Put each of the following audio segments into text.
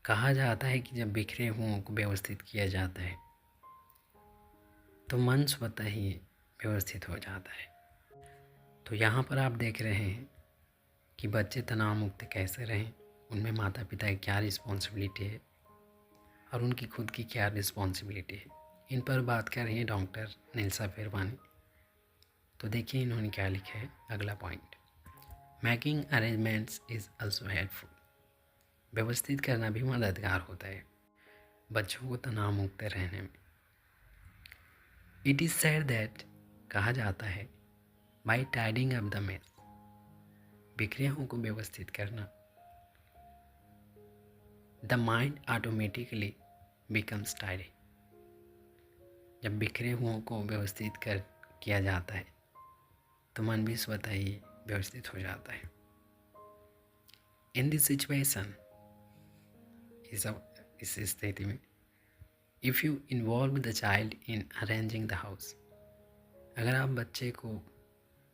कहा जाता है कि जब बिखरे हुओं को व्यवस्थित किया जाता है तो मन स्वतः ही व्यवस्थित हो जाता है। तो यहाँ पर आप देख रहे हैं कि बच्चे तनाव मुक्त कैसे रहें, उनमें माता पिता की क्या रिस्पॉन्सिबिलिटी है और उनकी खुद की क्या रिस्पॉन्सिबिलिटी है। इन पर बात कर रही है डॉक्टर नीलसा फिरवानी। तो देखिए इन्होंने क्या लिखा है। अगला point, making arrangements is also helpful. व्यवस्थित करना भी मददगार होता है बच्चों को तनाव मुक्त रहने में। इट इज़ सेड दैट, कहा जाता है, by tidying up the mess, बिखरे हुओं को व्यवस्थित करना, the mind automatically becomes tidy. जब बिखरे हुओं को व्यवस्थित किया जाता है तो मन भी स्वतः ही व्यवस्थित हो जाता है। इन दिस सिचुएशन, इस स्थिति में, if you involve the child in arranging the house, अगर आप बच्चे को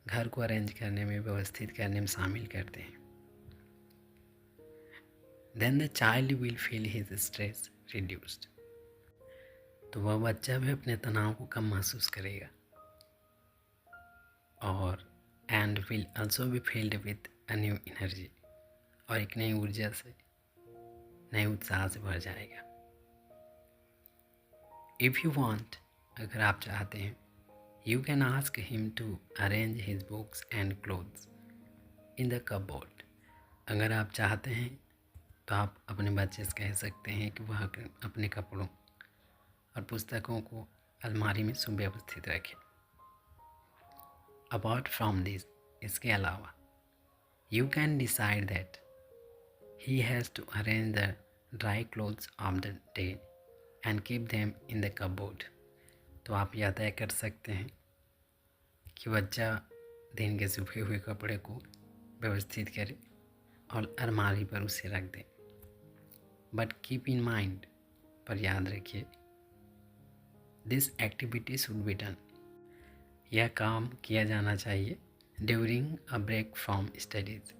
घर को अरेंज करने में, व्यवस्थित करने में शामिल करते हैं, then the child will feel his stress reduced, तो वह बच्चा भी अपने तनाव को कम महसूस करेगा और and will also be field with a new energy, और एक नई ऊर्जा से, नए उत्साह से भर जाएगा। इफ़ यू वांट, अगर आप चाहते हैं, you can ask him to arrange his books and clothes in the cupboard. अगर आप चाहते हैं तो आप अपने बच्चे से कह सकते हैं कि वह अपने कपड़ों और पुस्तकों को अलमारी में सुव्यवस्थित रखें। अपार्ट फ्रॉम दिस, इसके अलावा, you can decide that he has to arrange the dry clothes of the day and keep them in the cupboard. तो आप यह तय कर सकते हैं कि बच्चा दिन के सूखे हुए कपड़े को व्यवस्थित करे और अलमारी पर उसे रख दे। बट कीप इन माइंड, पर याद रखिए, this activity should be done, यह काम किया जाना चाहिए during a break from studies.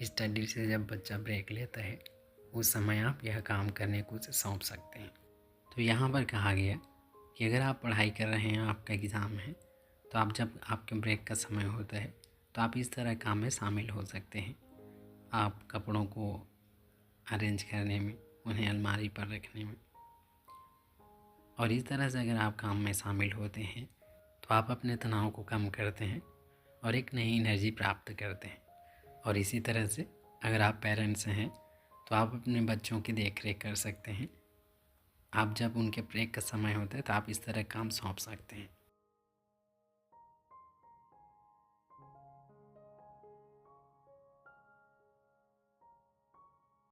Study से जब बच्चा ब्रेक लेता है उस समय आप यह काम करने को उसे सौंप सकते हैं। तो यहाँ पर कहा गया कि अगर आप पढ़ाई कर रहे हैं, आपका एग्ज़ाम है, तो आप जब आपके ब्रेक का समय होता है तो आप इस तरह काम में शामिल हो सकते हैं। आप कपड़ों को अरेंज करने में, उन्हें अलमारी पर रखने में, और इस तरह से अगर आप काम में शामिल होते हैं तो आप अपने तनाव को कम करते हैं और एक नई एनर्जी प्राप्त करते हैं। और इसी तरह से अगर आप पेरेंट्स हैं तो आप अपने बच्चों की देख रेख कर सकते हैं। आप जब उनके ब्रेक का समय होता है तो आप इस तरह काम सौंप सकते हैं।